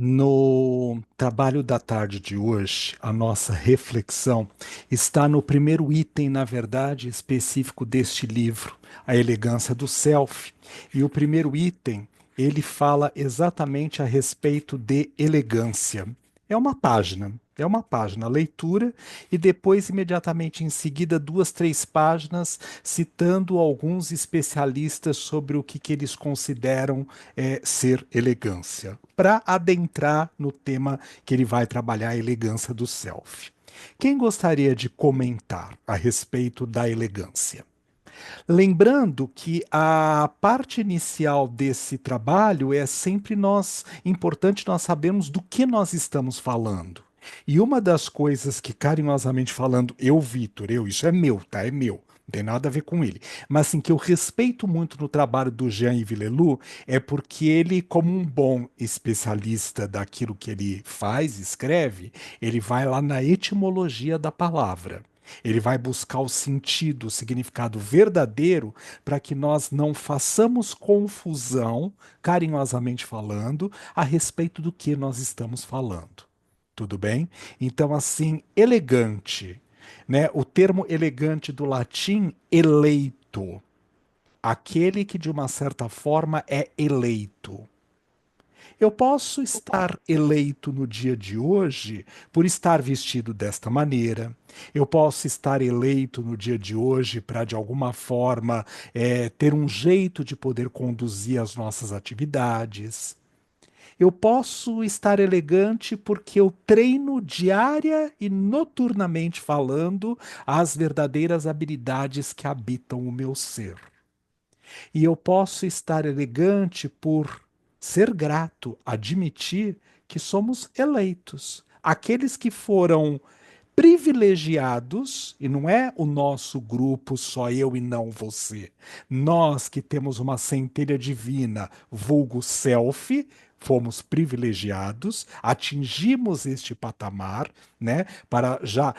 No trabalho da tarde de hoje, a nossa reflexão está no primeiro item, na verdade, específico deste livro, A Elegância do Self. E o primeiro item, ele fala exatamente a respeito de elegância. É uma página, leitura, e depois, imediatamente em seguida, duas, três páginas citando alguns especialistas sobre o que eles consideram ser elegância, para adentrar no tema que ele vai trabalhar, a elegância do self. Quem gostaria de comentar a respeito da elegância? Lembrando que a parte inicial desse trabalho é sempre importante nós sabermos do que nós estamos falando. E uma das coisas que, carinhosamente falando, eu, Vitor, isso é meu, tá? É meu. Não tem nada a ver com ele. Mas assim, que eu respeito muito no trabalho do Jean-Yves Leloup é porque ele, como um bom especialista daquilo que ele faz, escreve, ele vai lá na etimologia da palavra. Ele vai buscar o sentido, o significado verdadeiro, para que nós não façamos confusão, carinhosamente falando, a respeito do que nós estamos falando. Tudo bem? Então, assim, elegante, né? O termo elegante do latim, eleito, aquele que de uma certa forma é eleito. Eu posso estar eleito no dia de hoje por estar vestido desta maneira. Eu posso estar eleito no dia de hoje para, de alguma forma, ter um jeito de poder conduzir as nossas atividades. Eu posso estar elegante porque eu treino diária e noturnamente falando as verdadeiras habilidades que habitam o meu ser. E eu posso estar elegante por ser grato, admitir que somos eleitos. Aqueles que foram privilegiados, e não é o nosso grupo, só eu e não você. Nós que temos uma centelha divina, vulgo self, fomos privilegiados, atingimos este patamar, né, para já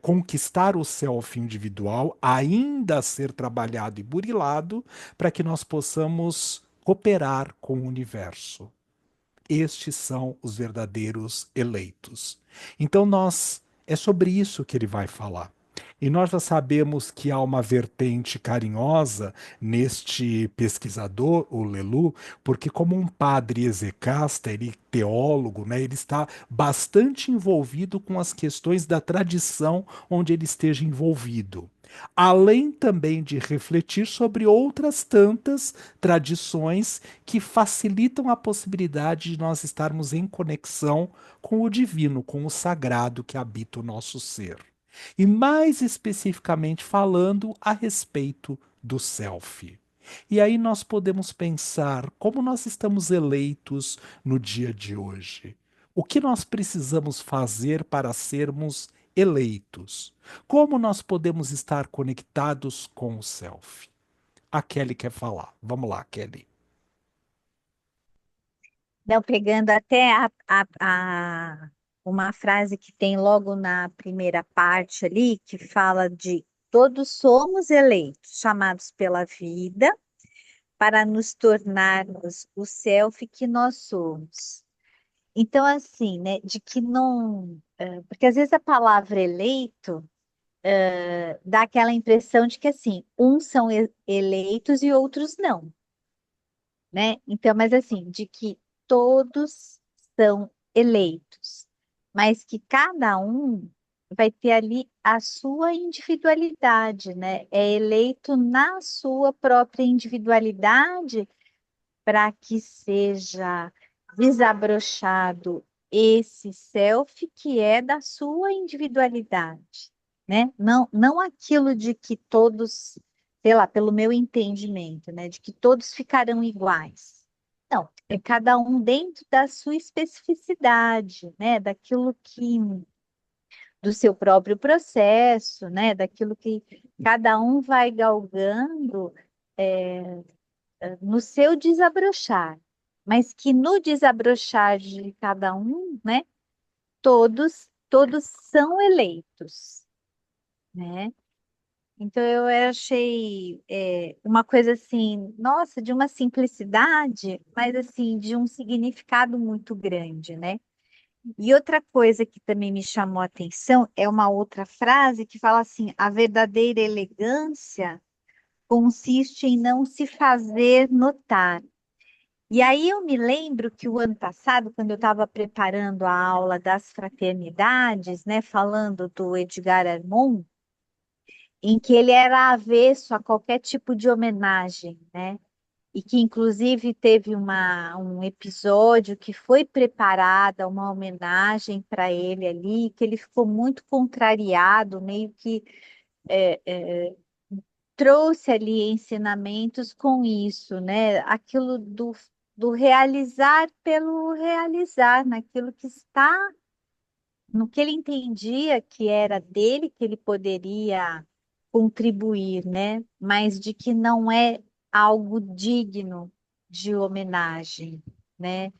conquistar o self individual, ainda ser trabalhado e burilado, para que nós possamos cooperar com o universo. Estes são os verdadeiros eleitos. Então é sobre isso que ele vai falar. E nós já sabemos que há uma vertente carinhosa neste pesquisador, o Lelu, porque como um padre execasta, ele teólogo, né, ele está bastante envolvido com as questões da tradição onde ele esteja envolvido. Além também de refletir sobre outras tantas tradições que facilitam a possibilidade de nós estarmos em conexão com o divino, com o sagrado que habita o nosso ser. E mais especificamente falando a respeito do self. E aí nós podemos pensar como nós estamos eleitos no dia de hoje. O que nós precisamos fazer para sermos eleitos? Como nós podemos estar conectados com o self? A Kelly quer falar. Vamos lá, Kelly. Não, pegando até uma frase que tem logo na primeira parte ali, que fala de todos somos eleitos, chamados pela vida, para nos tornarmos o self que nós somos. Então, assim, né, de que não. Porque às vezes a palavra eleito dá aquela impressão de que, assim, uns são eleitos e outros não, né? Então, mas assim, de que todos são eleitos, mas que cada um vai ter ali a sua individualidade, né? É eleito na sua própria individualidade para que seja desabrochado esse self que é da sua individualidade, né? Não aquilo de que todos, sei lá, pelo meu entendimento, né, de que todos ficarão iguais. Não, é cada um dentro da sua especificidade, né, daquilo que do seu próprio processo, né, daquilo que cada um vai galgando no seu desabrochar, mas que no desabrochar de cada um, né, todos são eleitos, né? Então eu achei uma coisa assim, nossa, de uma simplicidade, mas assim, de um significado muito grande, né? E outra coisa que também me chamou a atenção é uma outra frase que fala assim: a verdadeira elegância consiste em não se fazer notar. E aí eu me lembro que o ano passado, quando eu estava preparando a aula das fraternidades, né, falando do Edgar Armond, em que ele era avesso a qualquer tipo de homenagem, né? E que inclusive teve um episódio que foi preparada uma homenagem para ele ali, que ele ficou muito contrariado, meio que é, é, trouxe ali ensinamentos com isso, né? Aquilo do realizar pelo realizar, naquilo que está, no que ele entendia que era dele, que ele poderia contribuir, né? Mas de que não é algo digno de homenagem, né?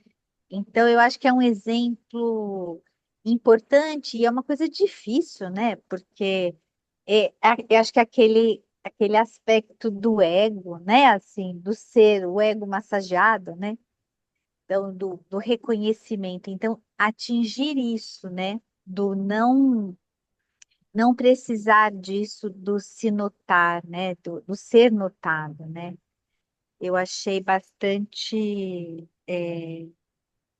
Então, eu acho que é um exemplo importante e é uma coisa difícil, né? Porque eu acho que aquele aspecto do ego, né? Assim, do ser, o ego massageado, né? Então, do reconhecimento. Então, atingir isso, né? Do não precisar disso, do se notar, né? Do ser notado, né? Eu achei bastante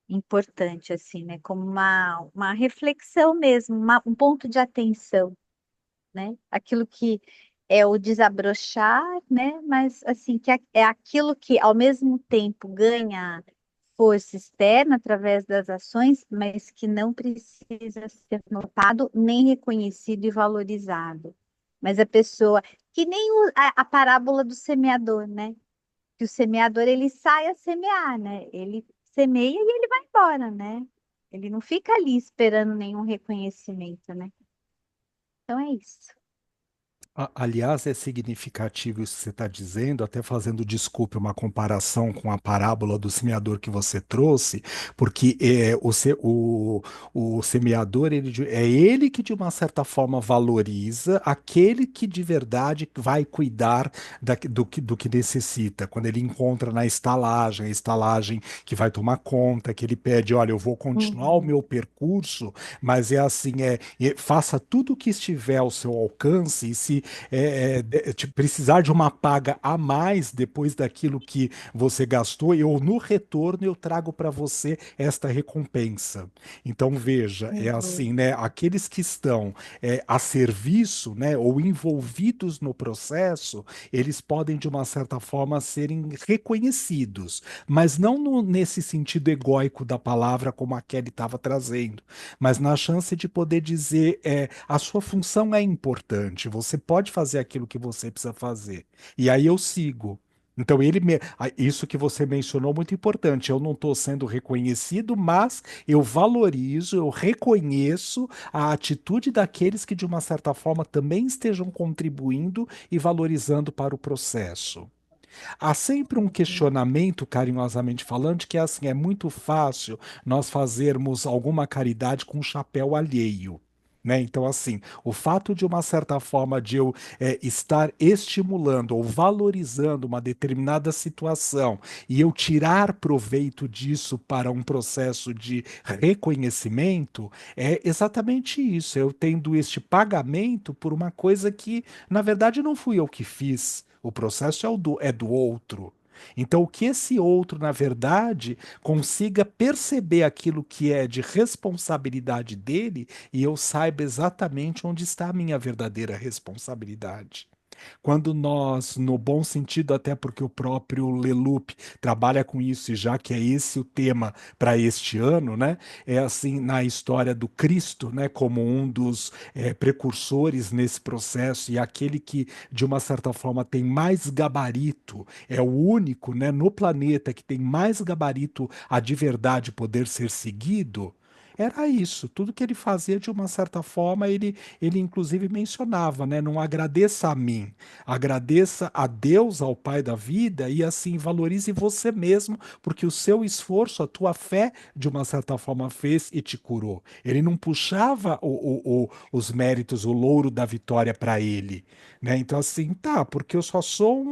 importante, assim, né? Como uma reflexão mesmo, um ponto de atenção, né? Aquilo que é o desabrochar, né? Mas, assim, que é aquilo que, ao mesmo tempo, ganha força externa através das ações, mas que não precisa ser notado, nem reconhecido e valorizado. Mas a pessoa, que nem a parábola do semeador, né? Que o semeador ele sai a semear, né? Ele semeia e ele vai embora, né? Ele não fica ali esperando nenhum reconhecimento, né? Então é isso. Aliás, é significativo isso que você está dizendo, até fazendo, desculpe, uma comparação com a parábola do semeador que você trouxe, porque o semeador, é ele que, de uma certa forma, valoriza aquele que de verdade vai cuidar do que necessita. Quando ele encontra na estalagem, a estalagem que vai tomar conta, que ele pede, olha, eu vou continuar o Uhum, meu percurso, mas é assim, faça tudo o que estiver ao seu alcance, e se precisar de uma paga a mais depois daquilo que você gastou, eu no retorno eu trago para você esta recompensa. Então veja, é uhum, assim, né? Aqueles que estão a serviço, né, ou envolvidos no processo, eles podem de uma certa forma serem reconhecidos, mas não nesse sentido egóico da palavra como a Kelly estava trazendo, mas na chance de poder dizer a sua função é importante, você pode fazer aquilo que você precisa fazer. E aí eu sigo. Então, isso que você mencionou é muito importante. Eu não estou sendo reconhecido, mas eu valorizo, eu reconheço a atitude daqueles que, de uma certa forma, também estejam contribuindo e valorizando para o processo. Há sempre um uhum, questionamento, carinhosamente falando, que é assim, é muito fácil nós fazermos alguma caridade com um chapéu alheio. Né? Então, assim, o fato de uma certa forma de eu estar estimulando ou valorizando uma determinada situação e eu tirar proveito disso para um processo de reconhecimento, é exatamente isso. Eu tendo este pagamento por uma coisa que, na verdade, não fui eu que fiz. O processo é do outro. Então, o que esse outro, na verdade, consiga perceber aquilo que é de responsabilidade dele e eu saiba exatamente onde está a minha verdadeira responsabilidade. Quando nós, no bom sentido, até porque o próprio Leloup trabalha com isso, e já que é esse o tema para este ano, né? É assim na história do Cristo, né? Como um dos precursores nesse processo e aquele que, de uma certa forma, tem mais gabarito, é o único, né, no planeta que tem mais gabarito a de verdade poder ser seguido. era isso. Tudo que ele fazia, de uma certa forma, ele inclusive mencionava, né? Não agradeça a mim, agradeça a Deus, ao Pai da vida, e assim valorize você mesmo, porque o seu esforço, a tua fé, de uma certa forma, fez e te curou. Ele não puxava os méritos, o louro da vitória para ele, né? Então, assim, tá, porque eu só sou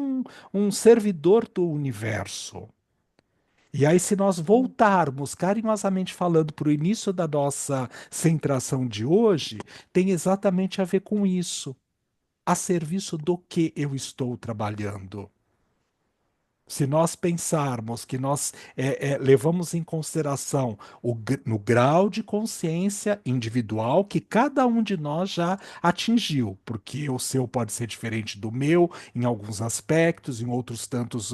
um servidor do universo. E aí, se nós voltarmos carinhosamente falando para o início da nossa centração de hoje, tem exatamente a ver com isso. A serviço do que eu estou trabalhando? Se nós pensarmos que nós levamos em consideração no grau de consciência individual que cada um de nós já atingiu, porque o seu pode ser diferente do meu em alguns aspectos, em outros tantos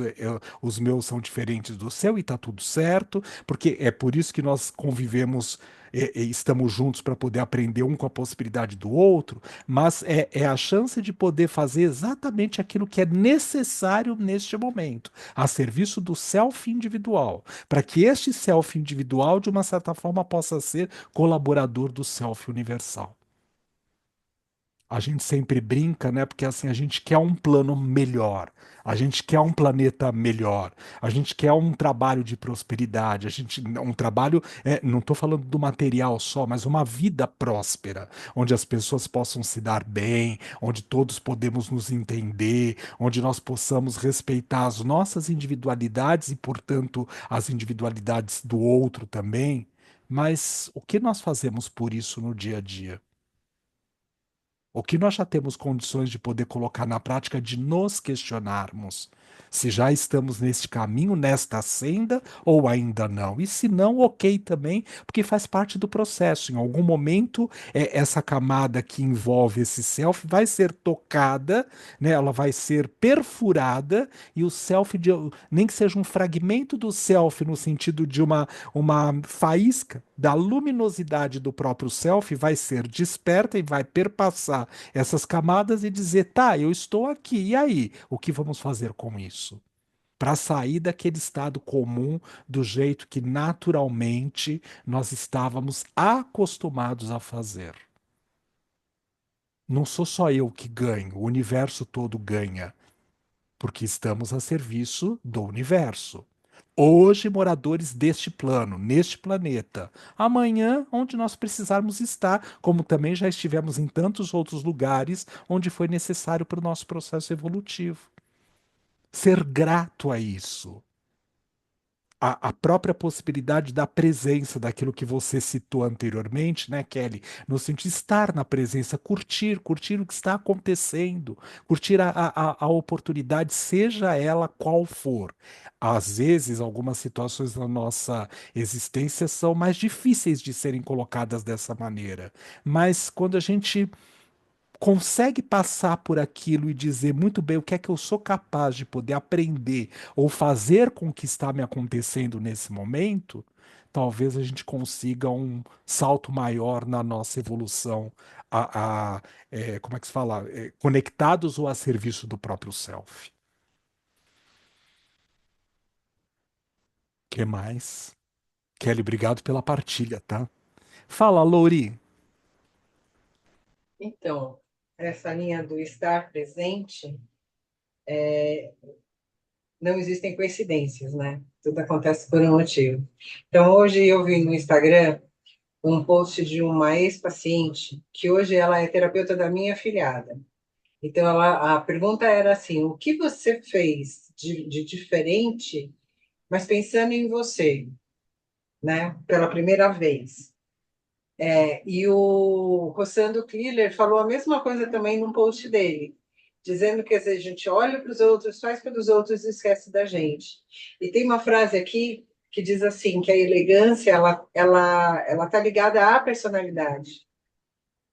os meus são diferentes do seu e está tudo certo, porque é por isso que nós convivemos. Estamos juntos para poder aprender um com a possibilidade do outro, mas é a chance de poder fazer exatamente aquilo que é necessário neste momento a serviço do self individual, para que este self individual, de uma certa forma, possa ser colaborador do self universal. A gente sempre brinca, né? Porque assim, a gente quer um plano melhor, a gente quer um planeta melhor, a gente quer um trabalho de prosperidade, a gente, um trabalho, não estou falando do material só, mas uma vida próspera, onde as pessoas possam se dar bem, onde todos podemos nos entender, onde nós possamos respeitar as nossas individualidades e, portanto, as individualidades do outro também. Mas o que nós fazemos por isso no dia a dia? O que nós já temos condições de poder colocar na prática de nos questionarmos se já estamos neste caminho, nesta senda ou ainda não. E se não, ok também, porque faz parte do processo. Em algum momento, essa camada que envolve esse self vai ser tocada, né? Ela vai ser perfurada e o self, nem que seja um fragmento do self no sentido de uma faísca da luminosidade do próprio self vai ser desperta e vai perpassar essas camadas e dizer, tá, eu estou aqui, e aí? O que vamos fazer com isso? Para sair daquele estado comum do jeito que naturalmente nós estávamos acostumados a fazer. Não sou só eu que ganho, o universo todo ganha, porque estamos a serviço do universo. Hoje, moradores deste plano, neste planeta. Amanhã, onde nós precisarmos estar, como também já estivemos em tantos outros lugares onde foi necessário para o nosso processo evolutivo. Ser grato a isso. A própria possibilidade da presença daquilo que você citou anteriormente, né, Kelly? No sentido de estar na presença, curtir o que está acontecendo, curtir a oportunidade, seja ela qual for. Às vezes, algumas situações na nossa existência são mais difíceis de serem colocadas dessa maneira. Mas quando a gente consegue passar por aquilo e dizer muito bem o que é que eu sou capaz de poder aprender ou fazer com o que está me acontecendo nesse momento, talvez a gente consiga um salto maior na nossa evolução, como é que se fala? Conectados ou a serviço do próprio self. Que mais? Kelly, obrigado pela partilha, tá? Fala, Louri. Então, essa linha do estar presente, não existem coincidências, né? Tudo acontece por um motivo. Então, hoje eu vi no Instagram um post de uma ex-paciente, que hoje ela é terapeuta da minha afilhada. Então, a pergunta era assim: o que você fez de diferente, mas pensando em você, né? Pela primeira vez. E o Rossando Kliller falou a mesma coisa também num post dele, dizendo que às vezes a gente olha para os outros, faz pelos outros e esquece da gente. E tem uma frase aqui que diz assim, que a elegância, ela tá ligada à personalidade.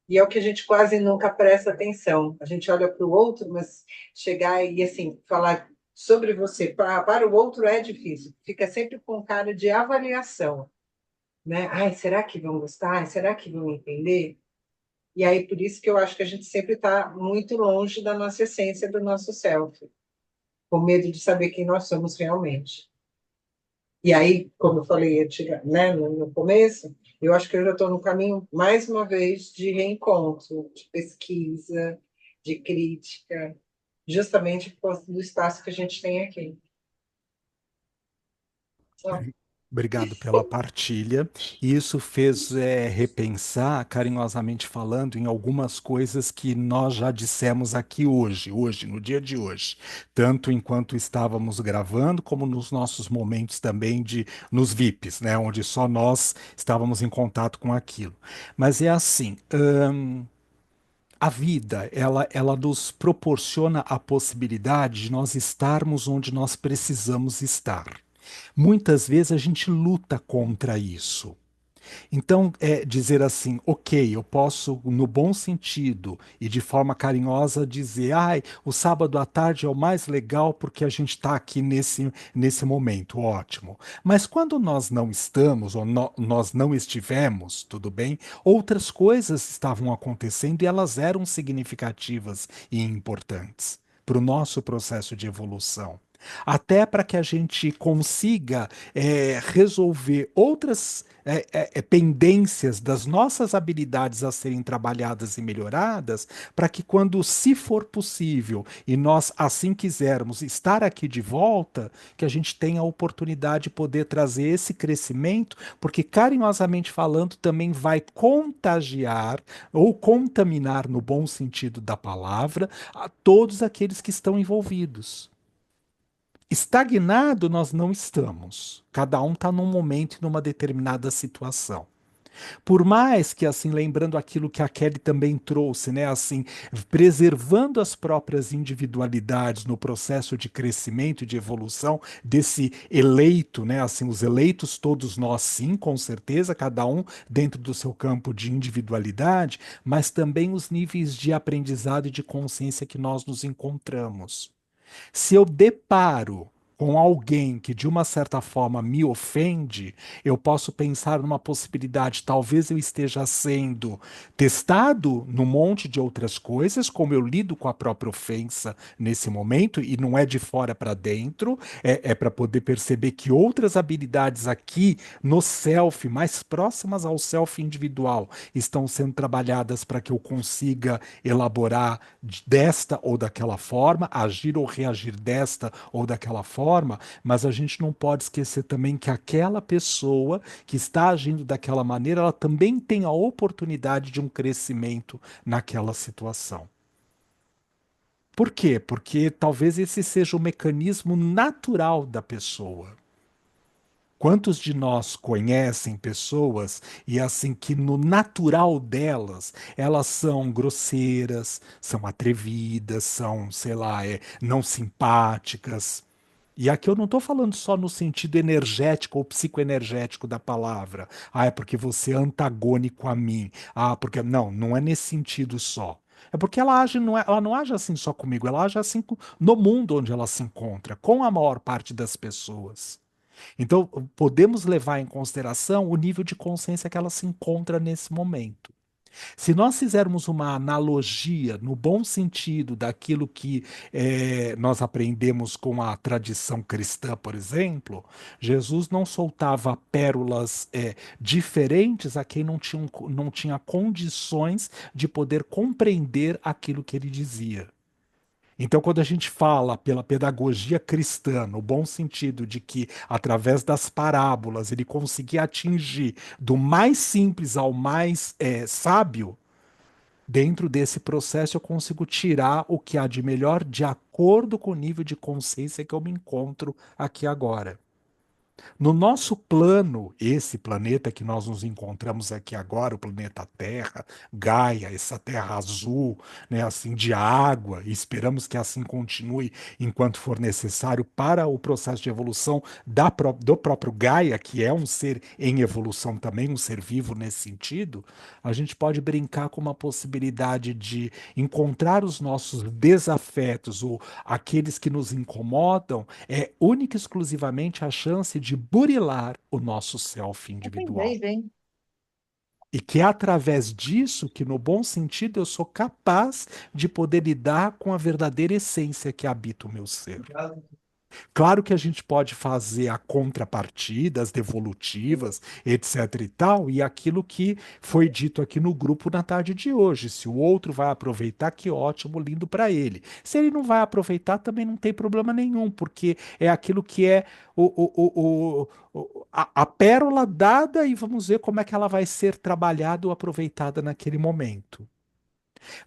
E é o que a gente quase nunca presta atenção. A gente olha para o outro, mas chegar e assim falar sobre você para o outro é difícil. Fica sempre com cara de avaliação, né? Ai, será que vão gostar? Ai, será que vão entender? E aí, por isso que eu acho que a gente sempre está muito longe da nossa essência, do nosso self, com medo de saber quem nós somos realmente. E aí, como eu falei, né, no começo, Eu acho que eu já estou no caminho, mais uma vez, de reencontro, de pesquisa, de crítica, justamente por causa do espaço que a gente tem aqui. Só. Obrigado pela partilha. E isso fez repensar, carinhosamente falando, em algumas coisas que nós já dissemos aqui hoje, no dia de hoje, tanto enquanto estávamos gravando, como nos nossos momentos também de nos VIPs, né, onde só nós estávamos em contato com aquilo. Mas é assim, a vida, ela nos proporciona a possibilidade de nós estarmos onde nós precisamos estar. Muitas vezes a gente luta contra isso. Então, é dizer assim, ok, eu posso, no bom sentido e de forma carinhosa, dizer, ai, o sábado à tarde é o mais legal porque a gente está aqui nesse momento, ótimo. Mas quando nós não estamos, ou nós não estivemos, tudo bem, outras coisas estavam acontecendo e elas eram significativas e importantes para o nosso processo de evolução. Até para que a gente consiga resolver outras pendências das nossas habilidades a serem trabalhadas e melhoradas, para que quando, se for possível, e nós assim quisermos estar aqui de volta, que a gente tenha a oportunidade de poder trazer esse crescimento, porque carinhosamente falando, também vai contagiar ou contaminar, no bom sentido da palavra, a todos aqueles que estão envolvidos. Estagnado nós não estamos. Cada um está num momento e numa determinada situação. Por mais que, assim, lembrando aquilo que a Kelly também trouxe, né, assim, preservando as próprias individualidades no processo de crescimento e de evolução desse eleito, né, assim, os eleitos todos nós, sim, com certeza, cada um dentro do seu campo de individualidade, mas também os níveis de aprendizado e de consciência que nós nos encontramos. Se eu deparo com alguém que de uma certa forma me ofende, eu posso pensar numa possibilidade, talvez eu esteja sendo testado num monte de outras coisas, como eu lido com a própria ofensa nesse momento, e não é de fora para dentro, é para poder perceber que outras habilidades aqui no self, mais próximas ao self individual, estão sendo trabalhadas para que eu consiga elaborar desta ou daquela forma, agir ou reagir desta ou daquela forma, mas a gente não pode esquecer também que aquela pessoa que está agindo daquela maneira, ela também tem a oportunidade de um crescimento naquela situação. Por quê? Porque talvez esse seja o mecanismo natural da pessoa. Quantos de nós conhecem pessoas e assim que no natural delas, elas são grosseiras, são atrevidas, são, sei lá, não simpáticas. E aqui eu não estou falando só no sentido energético ou psicoenergético da palavra. Ah, é porque você é antagônico a mim. Ah, porque. Não, não é nesse sentido só. É porque ela age, ela não age assim só comigo, ela age assim no mundo onde ela se encontra, com a maior parte das pessoas. Então, podemos levar em consideração o nível de consciência que ela se encontra nesse momento. Se nós fizermos uma analogia, no bom sentido, daquilo que nós aprendemos com a tradição cristã, por exemplo, Jesus não soltava pérolas diferentes a quem não tinha condições de poder compreender aquilo que ele dizia. Então, quando a gente fala pela pedagogia cristã, no bom sentido de que, através das parábolas, ele conseguia atingir do mais simples ao mais sábio, dentro desse processo eu consigo tirar o que há de melhor de acordo com o nível de consciência que eu me encontro aqui agora. No nosso plano, esse planeta que nós nos encontramos aqui agora, o planeta Terra, Gaia, essa Terra azul, né, assim, de água, e esperamos que assim continue enquanto for necessário para o processo de evolução do próprio Gaia, que é um ser em evolução também, um ser vivo nesse sentido, a gente pode brincar com uma possibilidade de encontrar os nossos desafetos ou aqueles que nos incomodam é única e exclusivamente a chance de burilar o nosso self individual. Entendi, bem. E que é através disso que, no bom sentido, eu sou capaz de poder lidar com a verdadeira essência que habita o meu ser. Claro que a gente pode fazer a contrapartida, as devolutivas, etc e tal, e aquilo que foi dito aqui no grupo na tarde de hoje. Se o outro vai aproveitar, que ótimo, lindo para ele. Se ele não vai aproveitar, também não tem problema nenhum, porque é aquilo que é a pérola dada e vamos ver como é que ela vai ser trabalhada ou aproveitada naquele momento.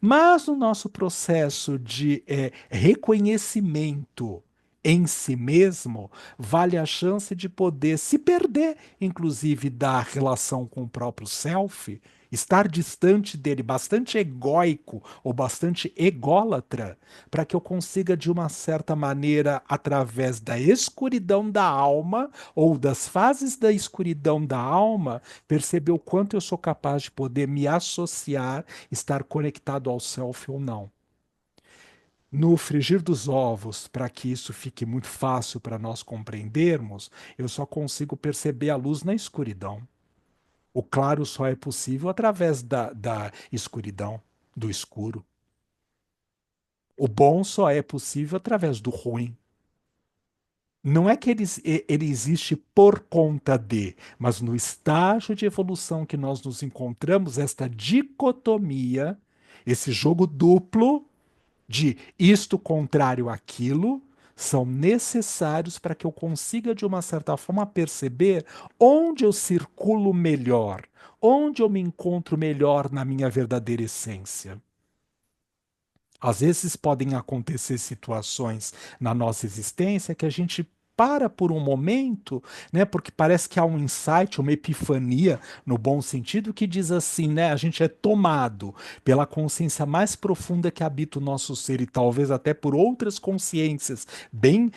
Mas no nosso processo de reconhecimento em si mesmo, vale a chance de poder se perder, inclusive, da relação com o próprio self, estar distante dele, bastante egóico ou bastante ególatra, para que eu consiga, de uma certa maneira, através da escuridão da alma ou das fases da escuridão da alma, perceber o quanto eu sou capaz de poder me associar, estar conectado ao self ou não. No frigir dos ovos, para que isso fique muito fácil para nós compreendermos, eu só consigo perceber a luz na escuridão. O claro só é possível através da escuridão, do escuro. O bom só é possível através do ruim. Não é que ele existe por conta de, mas no estágio de evolução que nós nos encontramos, esta dicotomia, esse jogo duplo de isto contrário àquilo, são necessários para que eu consiga, de uma certa forma, perceber onde eu circulo melhor, onde eu me encontro melhor na minha verdadeira essência. Às vezes podem acontecer situações na nossa existência que a gente para por um momento, né? Porque parece que há um insight, uma epifania, no bom sentido, que diz assim, né? A gente é tomado pela consciência mais profunda que habita o nosso ser e talvez até por outras consciências bem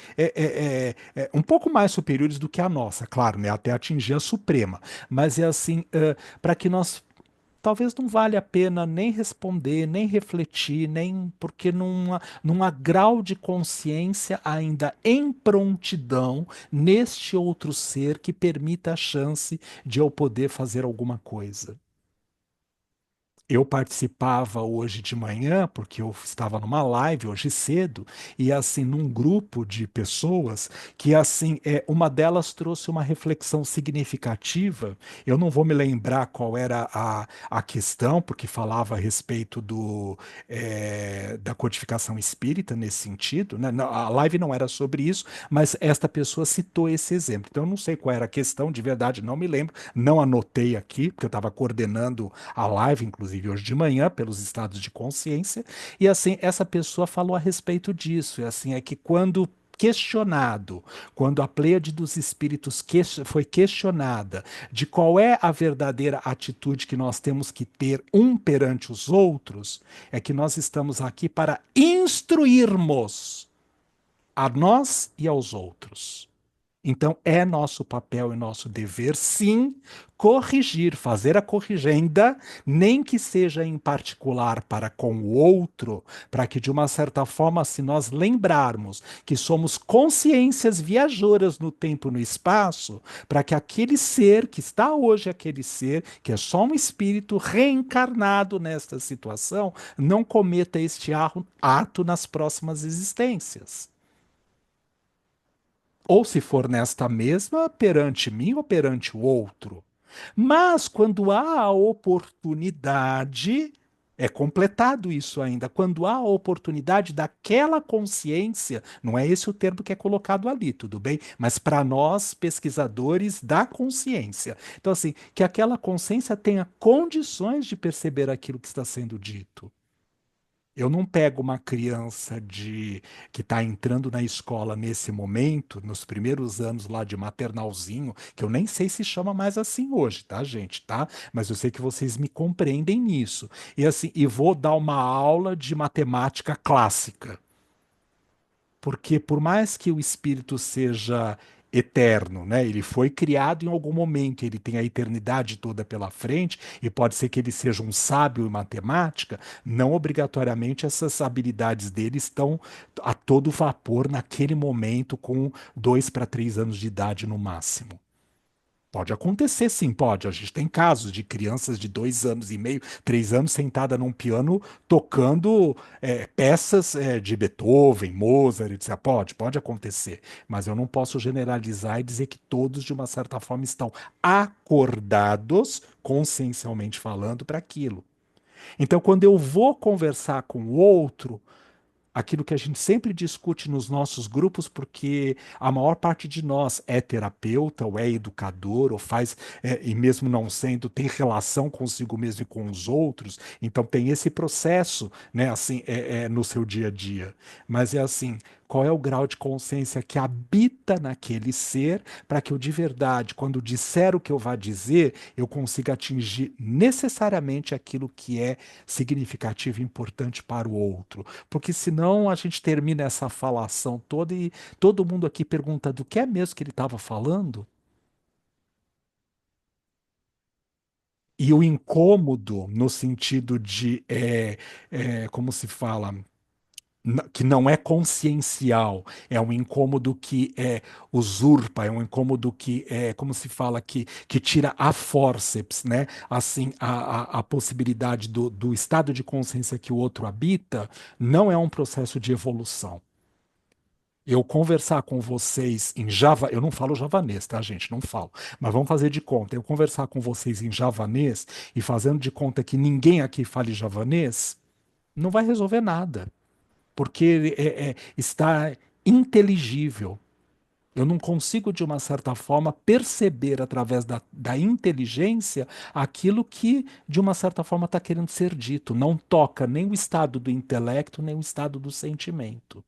um pouco mais superiores do que a nossa, claro, né? Até atingir a suprema. Mas é assim, para que nós talvez não valha a pena nem responder, nem refletir, nem porque não há grau de consciência ainda em prontidão neste outro ser que permita a chance de eu poder fazer alguma coisa. Eu participava hoje de manhã, porque eu estava numa live hoje cedo, e assim, num grupo de pessoas, que assim, uma delas trouxe uma reflexão significativa. Eu não vou me lembrar qual era a questão, porque falava a respeito da codificação espírita nesse sentido, né? A live não era sobre isso, mas esta pessoa citou esse exemplo. Então, eu não sei qual era a questão, de verdade, não me lembro, não anotei aqui, porque eu estava coordenando a live, inclusive hoje de manhã, pelos estados de consciência, e assim, essa pessoa falou a respeito disso, e assim, é que quando questionado, quando a Pleiade dos Espíritos foi questionada de qual é a verdadeira atitude que nós temos que ter um perante os outros, é que nós estamos aqui para instruirmos a nós e aos outros. Então, é nosso papel e nosso dever, sim, corrigir, fazer a corrigenda, nem que seja em particular para com o outro, para que, de uma certa forma, se nós lembrarmos que somos consciências viajoras no tempo e no espaço, para que aquele ser que está hoje, aquele ser que é só um espírito reencarnado nesta situação, não cometa este ato nas próximas existências. Ou se for nesta mesma, perante mim ou perante o outro. Mas quando há a oportunidade, é completado isso ainda, quando há a oportunidade daquela consciência, não é esse o termo que é colocado ali, tudo bem? Mas para nós, pesquisadores da consciência. Então, assim, que aquela consciência tenha condições de perceber aquilo que está sendo dito. Eu não pego uma criança que está entrando na escola nesse momento, nos primeiros anos lá de maternalzinho, que eu nem sei se chama mais assim hoje, tá, gente, tá? Mas eu sei que vocês me compreendem nisso. E assim, e vou dar uma aula de matemática clássica. Porque por mais que o espírito seja eterno, né? Ele foi criado em algum momento, ele tem a eternidade toda pela frente, e pode ser que ele seja um sábio em matemática, não obrigatoriamente essas habilidades dele estão a todo vapor naquele momento, com 2 para 3 anos de idade no máximo. Pode acontecer, sim, pode. A gente tem casos de crianças de 2 anos e meio, 3 anos, sentada num piano tocando peças de Beethoven, Mozart, etc. Pode acontecer. Mas eu não posso generalizar e dizer que todos, de uma certa forma, estão acordados, consciencialmente falando, para aquilo. Então, quando eu vou conversar com o outro, aquilo que a gente sempre discute nos nossos grupos, porque a maior parte de nós é terapeuta, ou é educador, ou faz, e mesmo não sendo, tem relação consigo mesmo e com os outros, então tem esse processo, né, assim, no seu dia a dia. Mas é assim, qual é o grau de consciência que habita naquele ser, para que eu de verdade, quando disser o que eu vá dizer, eu consiga atingir necessariamente aquilo que é significativo e importante para o outro. Porque senão a gente termina essa falação toda e todo mundo aqui pergunta do que é mesmo que ele estava falando. E o incômodo, no sentido de, como se fala, que não é consciencial, é um incômodo que usurpa, é um incômodo que como se fala, que tira a fórceps, né? Assim, a possibilidade do estado de consciência que o outro habita, não é um processo de evolução. Eu conversar com vocês em Java, eu não falo javanês, tá, gente? Não falo. Mas vamos fazer de conta. Eu conversar com vocês em javanês e fazendo de conta que ninguém aqui fale javanês, não vai resolver nada, porque está inteligível. Eu não consigo, de uma certa forma, perceber através da inteligência aquilo que, de uma certa forma, está querendo ser dito. Não toca nem o estado do intelecto, nem o estado do sentimento.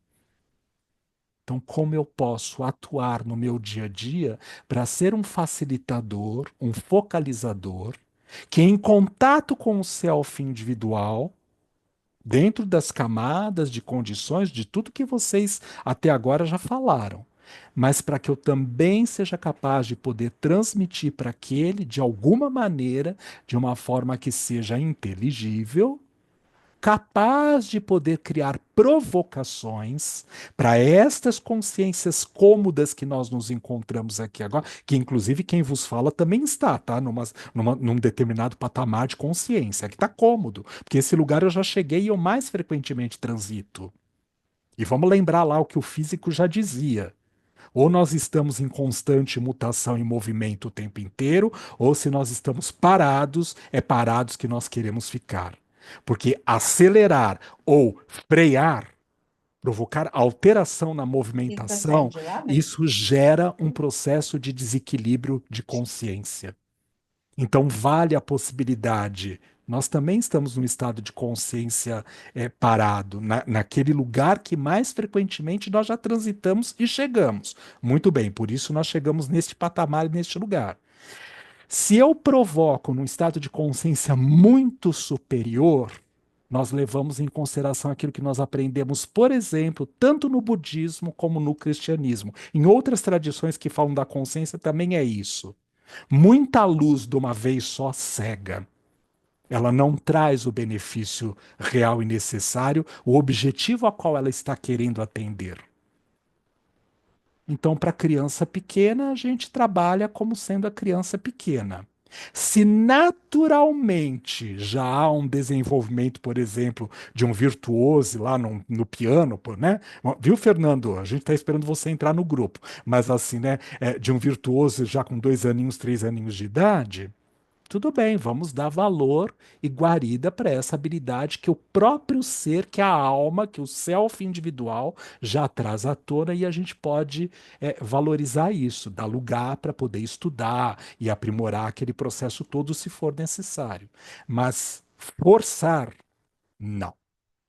Então, como eu posso atuar no meu dia a dia para ser um facilitador, um focalizador, que em contato com o self individual, dentro das camadas de condições de tudo que vocês até agora já falaram, mas para que eu também seja capaz de poder transmitir para aquele, de alguma maneira, de uma forma que seja inteligível, capaz de poder criar provocações para estas consciências cômodas que nós nos encontramos aqui agora, que inclusive quem vos fala também está, tá? Num determinado patamar de consciência, que está cômodo, porque esse lugar eu já cheguei e eu mais frequentemente transito. E vamos lembrar lá o que o físico já dizia. Ou nós estamos em constante mutação e movimento o tempo inteiro, ou se nós estamos parados, é parados que nós queremos ficar. Porque acelerar ou frear, provocar alteração na movimentação, isso gera um processo de desequilíbrio de consciência. Então, vale a possibilidade. Nós também estamos num estado de consciência parado, naquele lugar que mais frequentemente nós já transitamos e chegamos. Muito bem, por isso nós chegamos neste patamar e neste lugar. Se eu provoco num estado de consciência muito superior, nós levamos em consideração aquilo que nós aprendemos, por exemplo, tanto no budismo como no cristianismo. Em outras tradições que falam da consciência também é isso. Muita luz de uma vez só cega. Ela não traz o benefício real e necessário, o objetivo a qual ela está querendo atender. Então, para a criança pequena, a gente trabalha como sendo a criança pequena. Se naturalmente já há um desenvolvimento, por exemplo, de um virtuoso lá no piano, né? Viu, Fernando? A gente está esperando você entrar no grupo, mas assim, né? De um virtuoso já com 2 aninhos, 3 aninhos de idade, tudo bem, vamos dar valor e guarida para essa habilidade que o próprio ser, que a alma, que o self individual já traz à tona e a gente pode valorizar isso, dar lugar para poder estudar e aprimorar aquele processo todo se for necessário. Mas forçar, não,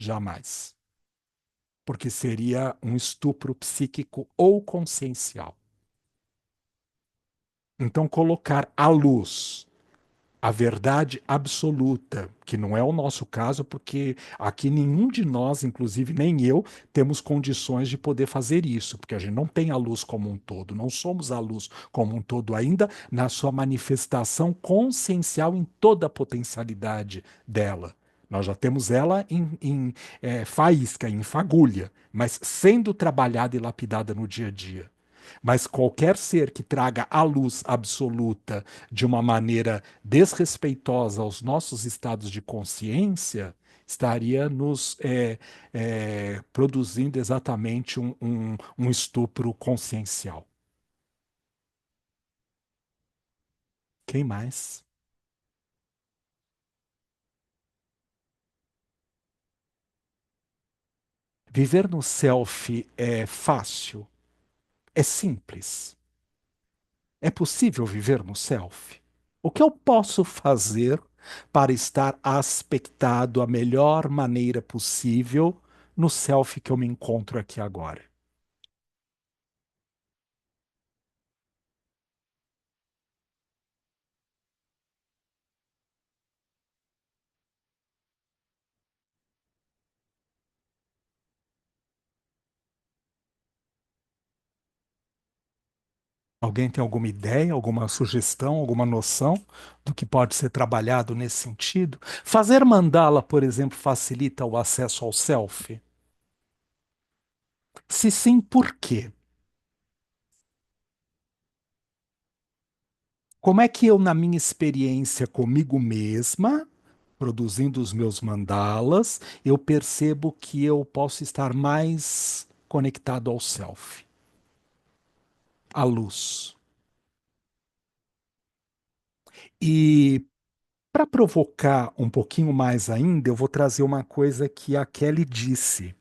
jamais. Porque seria um estupro psíquico ou consciencial. Então, colocar à luz a verdade absoluta, que não é o nosso caso, porque aqui nenhum de nós, inclusive nem eu, temos condições de poder fazer isso, porque a gente não tem a luz como um todo, não somos a luz como um todo ainda, na sua manifestação consciencial em toda a potencialidade dela. Nós já temos ela em faísca, em fagulha, mas sendo trabalhada e lapidada no dia a dia. Mas qualquer ser que traga a luz absoluta de uma maneira desrespeitosa aos nossos estados de consciência estaria nos produzindo exatamente um estupro consciencial. Quem mais? Viver no self é fácil, é simples. É possível viver no self? O que eu posso fazer para estar aspectado a melhor maneira possível no self que eu me encontro aqui agora? Alguém tem alguma ideia, alguma sugestão, alguma noção do que pode ser trabalhado nesse sentido? Fazer mandala, por exemplo, facilita o acesso ao self? Se sim, por quê? Como é que eu, na minha experiência comigo mesma, produzindo os meus mandalas, eu percebo que eu posso estar mais conectado ao self, à luz? E para provocar um pouquinho mais ainda, eu vou trazer uma coisa que a Kelly disse.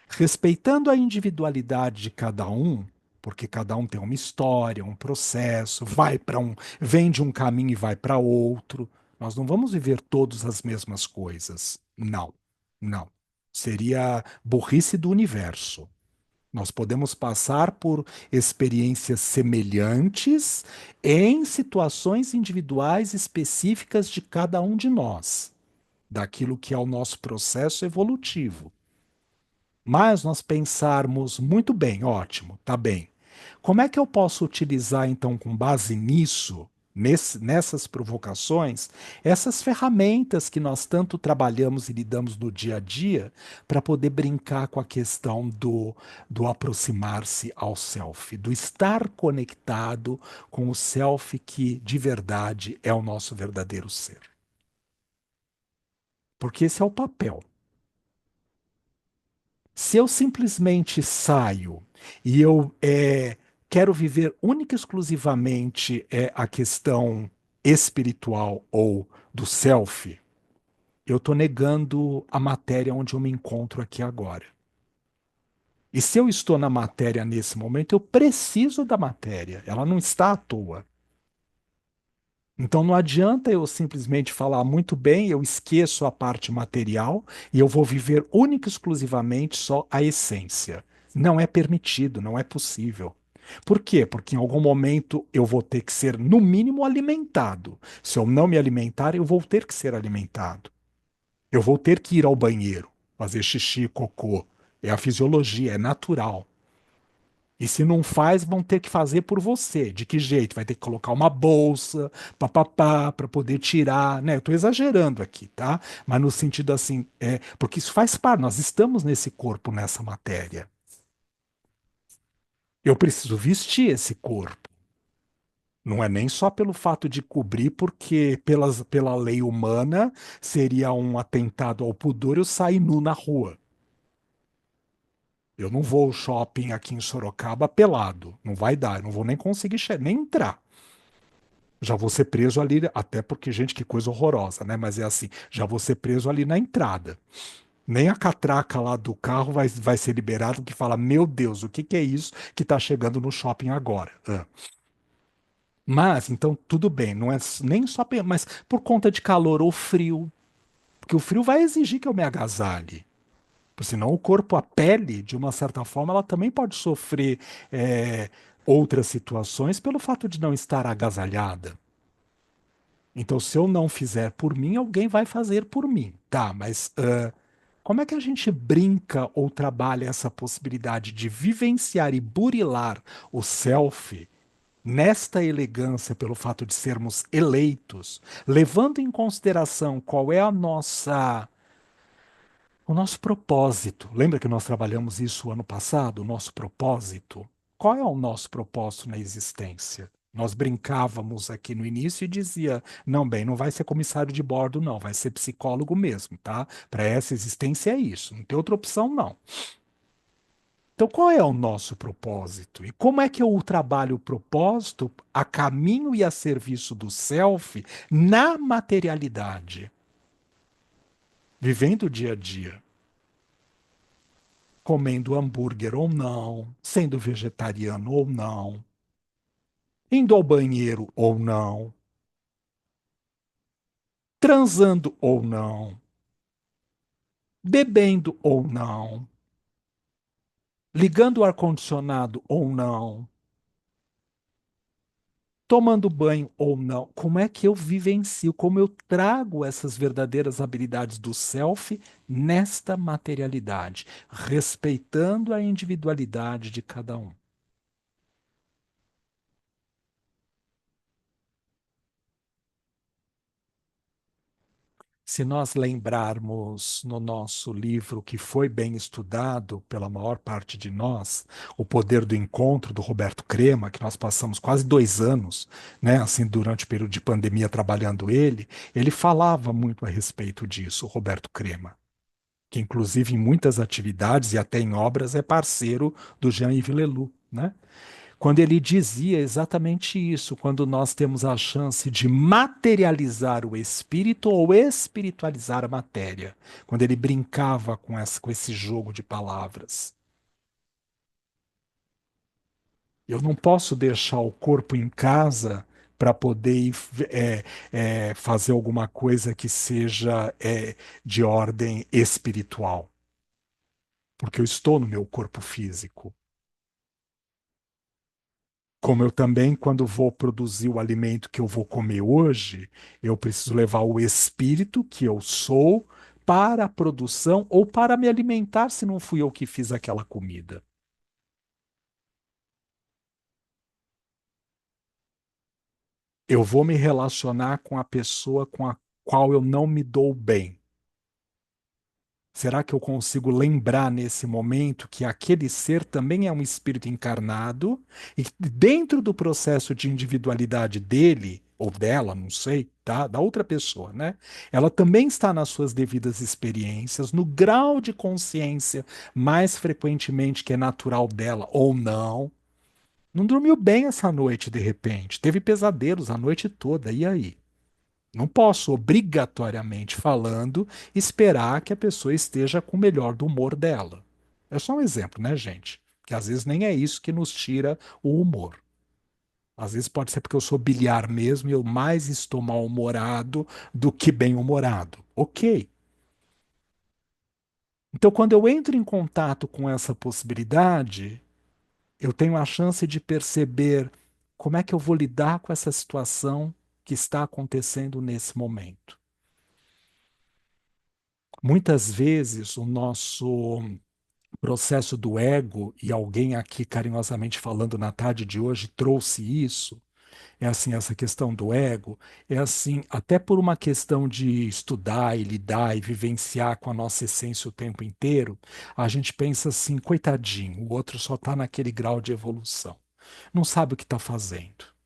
Respeitando a individualidade de cada um, porque cada um tem uma história, um processo, vem de um caminho e vai para outro. Nós não vamos viver todas as mesmas coisas. Não, não. Seria burrice do universo. Nós podemos passar por experiências semelhantes em situações individuais específicas de cada um de nós, daquilo que é o nosso processo evolutivo. Mas nós pensarmos muito bem, ótimo, tá bem. Como é que eu posso utilizar, então, com base nisso, nessas provocações, essas ferramentas que nós tanto trabalhamos e lidamos no dia a dia, para poder brincar com a questão do aproximar-se ao self, do estar conectado com o self que de verdade é o nosso verdadeiro ser? Porque esse é o papel. Se eu simplesmente saio e eu quero viver única e exclusivamente a questão espiritual ou do self, eu estou negando a matéria onde eu me encontro aqui agora. E se eu estou na matéria nesse momento, eu preciso da matéria, ela não está à toa. Então não adianta eu simplesmente falar muito bem, eu esqueço a parte material e eu vou viver única e exclusivamente só a essência. Não é permitido, não é possível. Por quê? Porque em algum momento eu vou ter que ser, no mínimo, alimentado. Se eu não me alimentar, eu vou ter que ser alimentado. Eu vou ter que ir ao banheiro, fazer xixi, cocô. É a fisiologia, é natural. E se não faz, vão ter que fazer por você. De que jeito? Vai ter que colocar uma bolsa, papapá, para poder tirar, né? Eu estou exagerando aqui, tá? Mas no sentido assim, porque isso faz parte, nós estamos nesse corpo, nessa matéria. Eu preciso vestir esse corpo. Não é nem só pelo fato de cobrir, porque pela lei humana seria um atentado ao pudor eu sair nu na rua. Eu não vou ao shopping aqui em Sorocaba pelado. Não vai dar, eu não vou nem conseguir nem entrar. Já vou ser preso ali, até porque, gente, que coisa horrorosa, né? Mas é assim, já vou ser preso ali na entrada. Nem a catraca lá do carro vai ser liberada, que fala, meu Deus, o que que é isso que está chegando no shopping agora? Ah. Mas, então, tudo bem, não é nem só, mas por conta de calor ou frio, porque o frio vai exigir que eu me agasalhe. Porque senão o corpo, a pele, de uma certa forma, ela também pode sofrer é, outras situações pelo fato de não estar agasalhada. Então, se eu não fizer por mim, alguém vai fazer por mim. Tá, mas como é que a gente brinca ou trabalha essa possibilidade de vivenciar e burilar o self nesta elegância pelo fato de sermos eleitos, levando em consideração qual é o nosso propósito? Lembra que nós trabalhamos isso ano passado, o nosso propósito? Qual é o nosso propósito na existência? Nós brincávamos aqui no início e dizia, não, bem, não vai ser comissário de bordo, não, vai ser psicólogo mesmo, tá? Para essa existência é isso, não tem outra opção, não. Então, qual é o nosso propósito? E como é que eu trabalho o propósito a caminho e a serviço do self na materialidade, vivendo o dia a dia, comendo hambúrguer ou não, sendo vegetariano ou não, indo ao banheiro ou não, transando ou não, bebendo ou não, ligando o ar-condicionado ou não, tomando banho ou não. Como é que eu vivencio, como eu trago essas verdadeiras habilidades do self nesta materialidade, respeitando a individualidade de cada um? Se nós lembrarmos no nosso livro que foi bem estudado pela maior parte de nós, O Poder do Encontro, do Roberto Crema, que nós passamos quase 2 anos, né, assim, durante o período de pandemia trabalhando ele falava muito a respeito disso, o Roberto Crema, que inclusive em muitas atividades e até em obras é parceiro do Jean-Yves Leloup, né? Quando ele dizia exatamente isso, quando nós temos a chance de materializar o espírito ou espiritualizar a matéria, quando ele brincava com esse jogo de palavras. Eu não posso deixar o corpo em casa para poder ir, fazer alguma coisa que seja de ordem espiritual, porque eu estou no meu corpo físico. Como eu também, quando vou produzir o alimento que eu vou comer hoje, eu preciso levar o espírito que eu sou para a produção ou para me alimentar se não fui eu que fiz aquela comida. Eu vou me relacionar com a pessoa com a qual eu não me dou bem. Será que eu consigo lembrar nesse momento que aquele ser também é um espírito encarnado e que dentro do processo de individualidade dele ou dela, não sei, tá? Da outra pessoa, né? Ela também está nas suas devidas experiências, no grau de consciência mais frequentemente que é natural dela ou não. Não dormiu bem essa noite de repente, teve pesadelos a noite toda, e aí? Não posso, obrigatoriamente falando, esperar que a pessoa esteja com o melhor do humor dela. É só um exemplo, né, gente? Que às vezes nem é isso que nos tira o humor. Às vezes pode ser porque eu sou biliar mesmo e eu mais estou mal-humorado do que bem-humorado. Ok. Então, quando eu entro em contato com essa possibilidade, eu tenho a chance de perceber como é que eu vou lidar com essa situação que está acontecendo nesse momento. Muitas vezes o nosso processo do ego, e alguém aqui carinhosamente falando na tarde de hoje trouxe isso, é assim, essa questão do ego, é assim, até por uma questão de estudar e lidar e vivenciar com a nossa essência o tempo inteiro, a gente pensa assim, coitadinho, o outro só está naquele grau de evolução, não sabe o que está fazendo.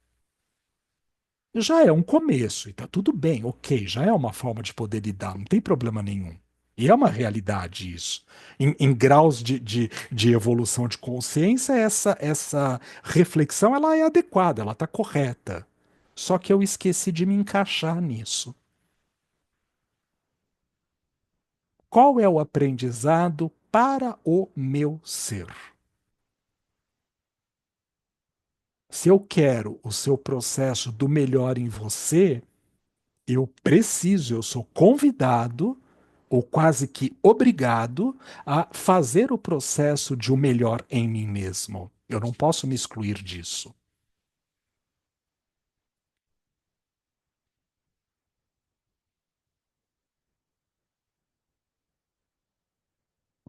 Já é um começo, e tá tudo bem, ok, já é uma forma de poder lidar, não tem problema nenhum. E é uma realidade isso. Em graus de evolução de consciência, essa reflexão ela é adequada, ela está correta. Só que eu esqueci de me encaixar nisso. Qual é o aprendizado para o meu ser? Se eu quero o seu processo do melhor em você, eu preciso, eu sou convidado, ou quase que obrigado, a fazer o processo de o melhor em mim mesmo. Eu não posso me excluir disso.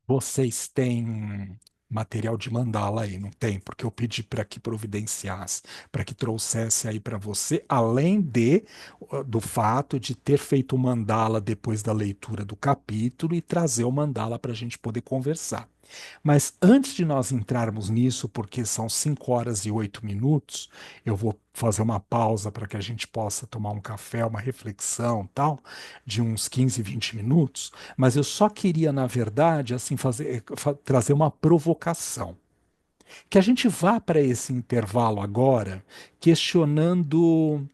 Vocês têm material de mandala aí, não tem? Porque eu pedi para que providenciasse, para que trouxesse aí para você, além do fato de ter feito o mandala depois da leitura do capítulo e trazer o mandala para a gente poder conversar. Mas antes de nós entrarmos nisso, porque são 5 horas e 8 minutos, eu vou fazer uma pausa para que a gente possa tomar um café, uma reflexão, tal, de uns 15, 20 minutos, mas eu só queria, na verdade, assim, trazer uma provocação. Que a gente vá para esse intervalo agora, questionando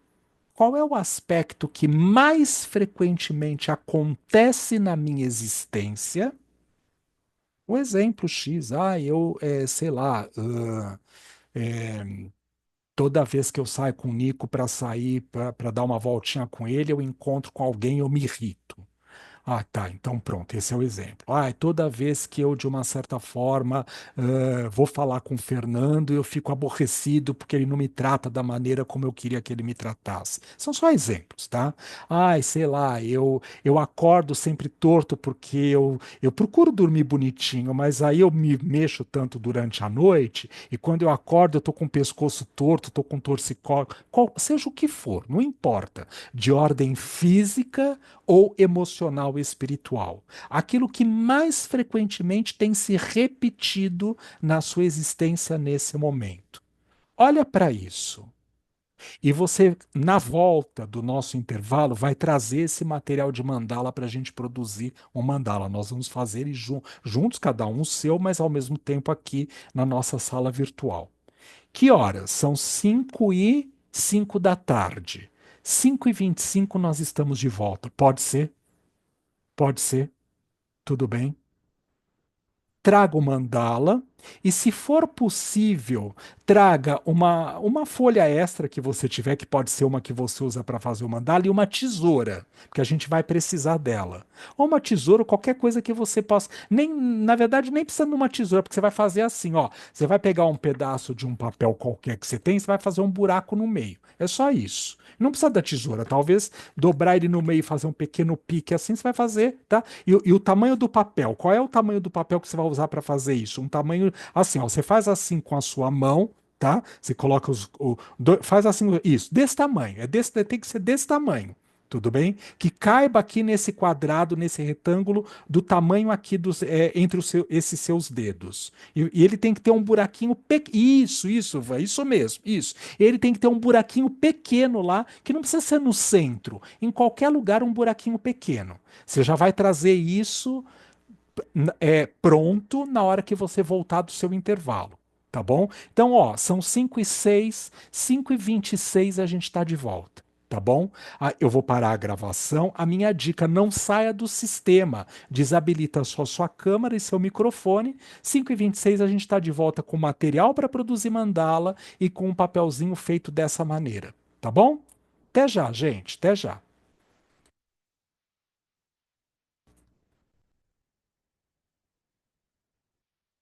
qual é o aspecto que mais frequentemente acontece na minha existência. O exemplo X, sei lá, toda vez que eu saio com o Nico para sair, para dar uma voltinha com ele, eu encontro com alguém, eu me irrito. Ah, tá. Então, pronto, esse é o exemplo. Ah, toda vez que eu, de uma certa forma, vou falar com o Fernando, eu fico aborrecido porque ele não me trata da maneira como eu queria que ele me tratasse. São só exemplos, tá? Ai, sei lá, eu acordo sempre torto porque eu procuro dormir bonitinho, mas aí eu me mexo tanto durante a noite e quando eu acordo eu tô com o pescoço torto, tô com torcicolo, seja o que for, não importa, de ordem física ou emocional e espiritual. Aquilo que mais frequentemente tem se repetido na sua existência nesse momento. Olha para isso. E você, na volta do nosso intervalo, vai trazer esse material de mandala para a gente produzir um mandala. Nós vamos fazer juntos, cada um o seu, mas ao mesmo tempo aqui na nossa sala virtual. Que horas? São 5:05 da tarde. 5:25 nós estamos de volta. Pode ser? Pode ser, tudo bem. Traga o mandala e, se for possível, traga uma folha extra que você tiver, que pode ser uma que você usa para fazer o mandala, e uma tesoura, porque a gente vai precisar dela. Ou uma tesoura, ou qualquer coisa que você possa. Nem, na verdade, nem precisa de uma tesoura, porque você vai fazer assim, ó. Você vai pegar um pedaço de um papel qualquer que você tem, você vai fazer um buraco no meio. É só isso. Não precisa da tesoura, talvez dobrar ele no meio e fazer um pequeno pique assim, você vai fazer, tá? E o tamanho do papel, qual é o tamanho do papel que você vai usar para fazer isso? Um tamanho assim, ó, você faz assim com a sua mão, tá? Você coloca faz assim, isso, desse tamanho, tem que ser desse tamanho. Tudo bem? Que caiba aqui nesse quadrado, nesse retângulo, do tamanho aqui entre esses seus dedos. E ele tem que ter um buraquinho pequeno. Isso mesmo, isso. Ele tem que ter um buraquinho pequeno lá, que não precisa ser no centro. Em qualquer lugar, um buraquinho pequeno. Você já vai trazer isso pronto na hora que você voltar do seu intervalo, tá bom? Então, ó, são 5:06, 5:26 a gente está de volta. Tá bom? Eu vou parar a gravação. A minha dica: não saia do sistema. Desabilita só sua câmera e seu microfone. 5:26 a gente está de volta com material para produzir mandala e com um papelzinho feito dessa maneira. Tá bom? Até já, gente. Até já.